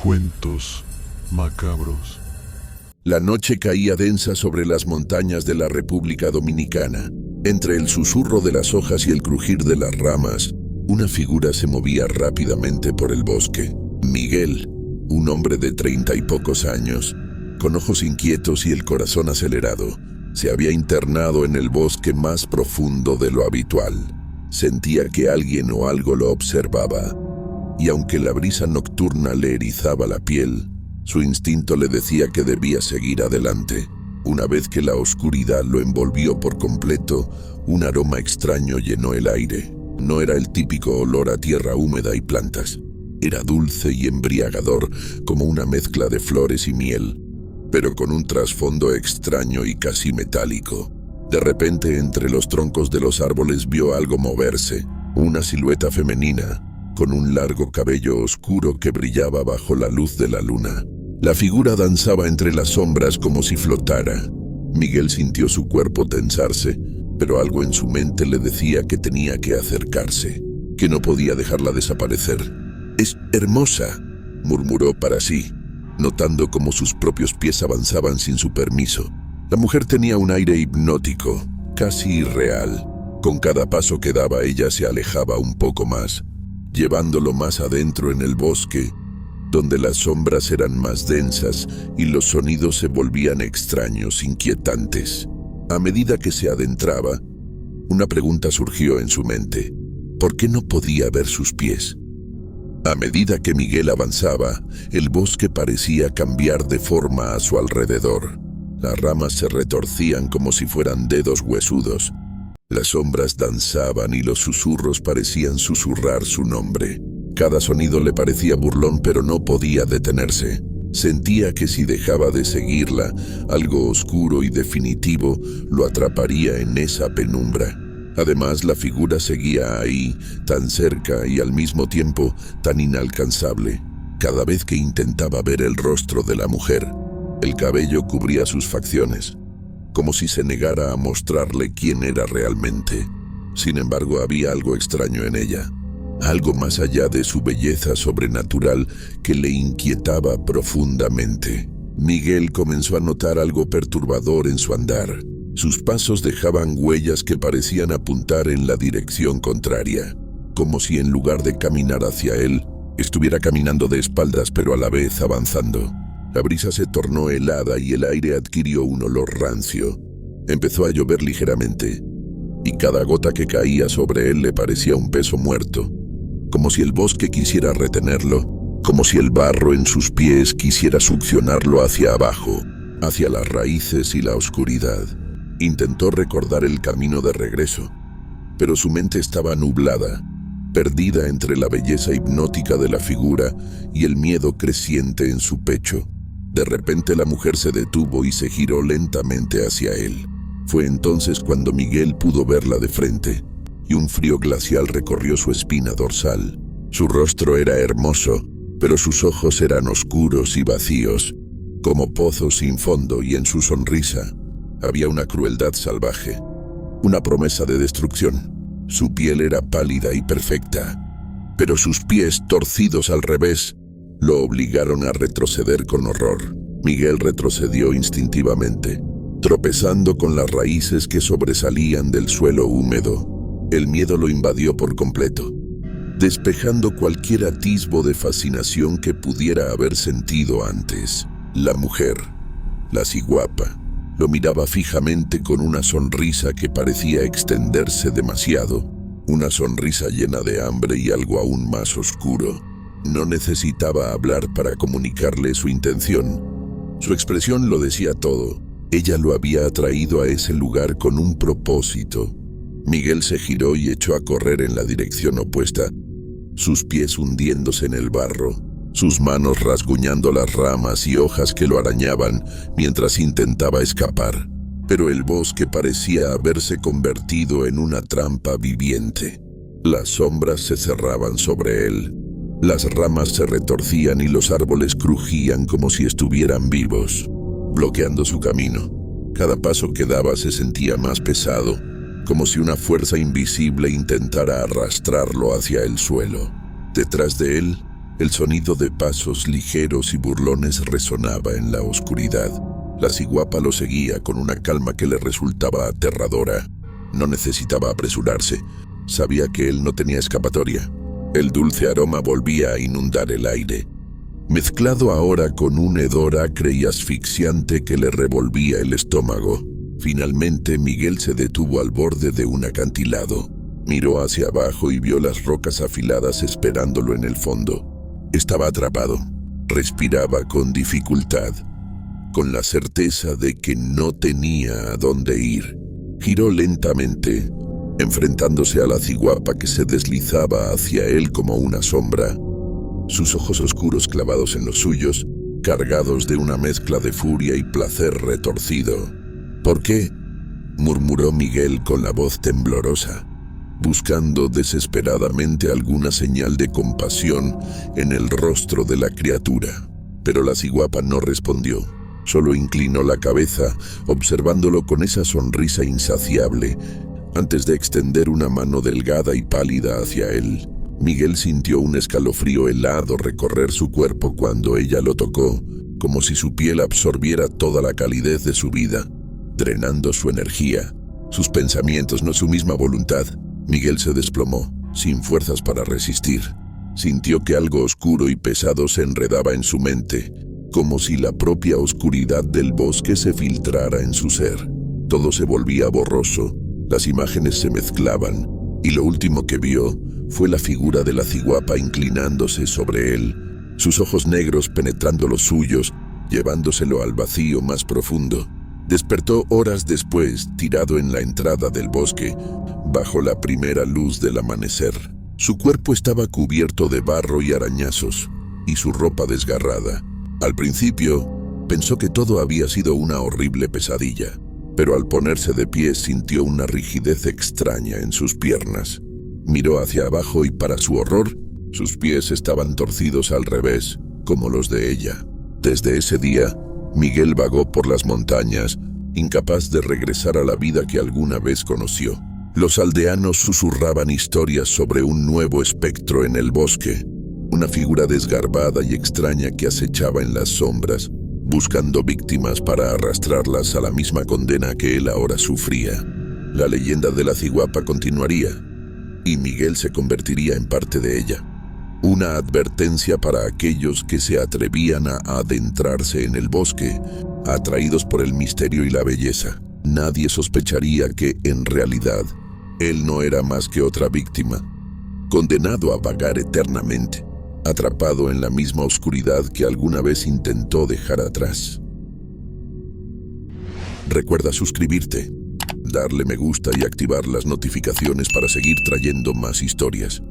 Cuentos macabros. La noche caía densa sobre las montañas de la República Dominicana. Entre el susurro de las hojas y el crujir de las ramas, una figura se movía rápidamente por el bosque. Miguel, un hombre de 30 y pocos años, con ojos inquietos y el corazón acelerado, se había internado en el bosque más profundo de lo habitual. Sentía que alguien o algo lo observaba, y aunque la brisa nocturna le erizaba la piel, su instinto le decía que debía seguir adelante. Una vez que la oscuridad lo envolvió por completo, un aroma extraño llenó el aire. No era el típico olor a tierra húmeda y plantas. Era dulce y embriagador, como una mezcla de flores y miel, pero con un trasfondo extraño y casi metálico. De repente, entre los troncos de los árboles vio algo moverse, una silueta femenina, con un largo cabello oscuro que brillaba bajo la luz de la luna. La figura danzaba entre las sombras como si flotara. Miguel sintió su cuerpo tensarse, pero algo en su mente le decía que tenía que acercarse, que no podía dejarla desaparecer. «Es hermosa», murmuró para sí, notando cómo sus propios pies avanzaban sin su permiso. La mujer tenía un aire hipnótico, casi irreal. Con cada paso que daba ella se alejaba un poco más, llevándolo más adentro en el bosque, donde las sombras eran más densas y los sonidos se volvían extraños, inquietantes. A medida que se adentraba, una pregunta surgió en su mente: ¿por qué no podía ver sus pies? A medida que Miguel avanzaba, el bosque parecía cambiar de forma a su alrededor. Las ramas se retorcían como si fueran dedos huesudos. Las sombras danzaban y los susurros parecían susurrar su nombre. Cada sonido le parecía burlón, pero no podía detenerse. Sentía que si dejaba de seguirla, algo oscuro y definitivo lo atraparía en esa penumbra. Además, la figura seguía ahí, tan cerca y al mismo tiempo tan inalcanzable. Cada vez que intentaba ver el rostro de la mujer, el cabello cubría sus facciones, como si se negara a mostrarle quién era realmente. Sin embargo, había algo extraño en ella, algo más allá de su belleza sobrenatural que le inquietaba profundamente. Miguel comenzó a notar algo perturbador en su andar. Sus pasos dejaban huellas que parecían apuntar en la dirección contraria, como si en lugar de caminar hacia él, estuviera caminando de espaldas pero a la vez avanzando. La brisa se tornó helada y el aire adquirió un olor rancio. Empezó a llover ligeramente, y cada gota que caía sobre él le parecía un peso muerto, como si el bosque quisiera retenerlo, como si el barro en sus pies quisiera succionarlo hacia abajo, hacia las raíces y la oscuridad. Intentó recordar el camino de regreso, pero su mente estaba nublada, perdida entre la belleza hipnótica de la figura y el miedo creciente en su pecho. De repente la mujer se detuvo y se giró lentamente hacia él. Fue entonces cuando Miguel pudo verla de frente, y un frío glacial recorrió su espina dorsal. Su rostro era hermoso, pero sus ojos eran oscuros y vacíos, como pozos sin fondo, y en su sonrisa había una crueldad salvaje, una promesa de destrucción. Su piel era pálida y perfecta, pero sus pies, torcidos al revés, lo obligaron a retroceder con horror. Miguel retrocedió instintivamente, tropezando con las raíces que sobresalían del suelo húmedo. El miedo lo invadió por completo, despejando cualquier atisbo de fascinación que pudiera haber sentido antes. La mujer, la ciguapa, lo miraba fijamente con una sonrisa que parecía extenderse demasiado, una sonrisa llena de hambre y algo aún más oscuro. No necesitaba hablar para comunicarle su intención. Su expresión lo decía todo. Ella lo había atraído a ese lugar con un propósito. Miguel se giró y echó a correr en la dirección opuesta, sus pies hundiéndose en el barro, sus manos rasguñando las ramas y hojas que lo arañaban mientras intentaba escapar. Pero el bosque parecía haberse convertido en una trampa viviente. Las sombras se cerraban sobre él. Las ramas se retorcían y los árboles crujían como si estuvieran vivos, bloqueando su camino. Cada paso que daba se sentía más pesado, como si una fuerza invisible intentara arrastrarlo hacia el suelo. Detrás de él, El sonido de pasos ligeros y burlones resonaba en la oscuridad. La ciguapa lo seguía con una calma que le resultaba aterradora. No necesitaba apresurarse. Sabía que él no tenía escapatoria. El dulce aroma volvía a inundar el aire, mezclado ahora con un hedor acre y asfixiante que le revolvía el estómago. Finalmente, Miguel se detuvo al borde de un acantilado. Miró hacia abajo y vio las rocas afiladas esperándolo en el fondo. Estaba atrapado. Respiraba con dificultad, con la certeza de que no tenía a dónde ir. Giró lentamente, enfrentándose a la ciguapa que se deslizaba hacia él como una sombra. Sus ojos oscuros clavados en los suyos, cargados de una mezcla de furia y placer retorcido. «¿Por qué?», murmuró Miguel con la voz temblorosa, buscando desesperadamente alguna señal de compasión en el rostro de la criatura. Pero la ciguapa no respondió, solo inclinó la cabeza, observándolo con esa sonrisa insaciable, antes de extender una mano delgada y pálida hacia él. Miguel sintió un escalofrío helado recorrer su cuerpo cuando ella lo tocó, como si su piel absorbiera toda la calidez de su vida, drenando su energía, sus pensamientos, no su misma voluntad. Miguel se desplomó, sin fuerzas para resistir. Sintió que algo oscuro y pesado se enredaba en su mente, como si la propia oscuridad del bosque se filtrara en su ser. Todo se volvía borroso, las imágenes se mezclaban, y lo último que vio fue la figura de la ciguapa inclinándose sobre él, sus ojos negros penetrando los suyos, llevándoselo al vacío más profundo. Despertó horas después, tirado en la entrada del bosque, bajo la primera luz del amanecer. Su cuerpo estaba cubierto de barro y arañazos, y su ropa desgarrada. Al principio, pensó que todo había sido una horrible pesadilla, pero al ponerse de pie sintió una rigidez extraña en sus piernas. Miró hacia abajo y, para su horror, sus pies estaban torcidos al revés, como los de ella. Desde ese día, Miguel vagó por las montañas, incapaz de regresar a la vida que alguna vez conoció. Los aldeanos susurraban historias sobre un nuevo espectro en el bosque, una figura desgarbada y extraña que acechaba en las sombras, buscando víctimas para arrastrarlas a la misma condena que él ahora sufría. La leyenda de la ciguapa continuaría, y Miguel se convertiría en parte de ella. Una advertencia para aquellos que se atrevían a adentrarse en el bosque, atraídos por el misterio y la belleza. Nadie sospecharía que, en realidad, él no era más que otra víctima, condenado a vagar eternamente, atrapado en la misma oscuridad que alguna vez intentó dejar atrás. Recuerda suscribirte, darle me gusta y activar las notificaciones para seguir trayendo más historias.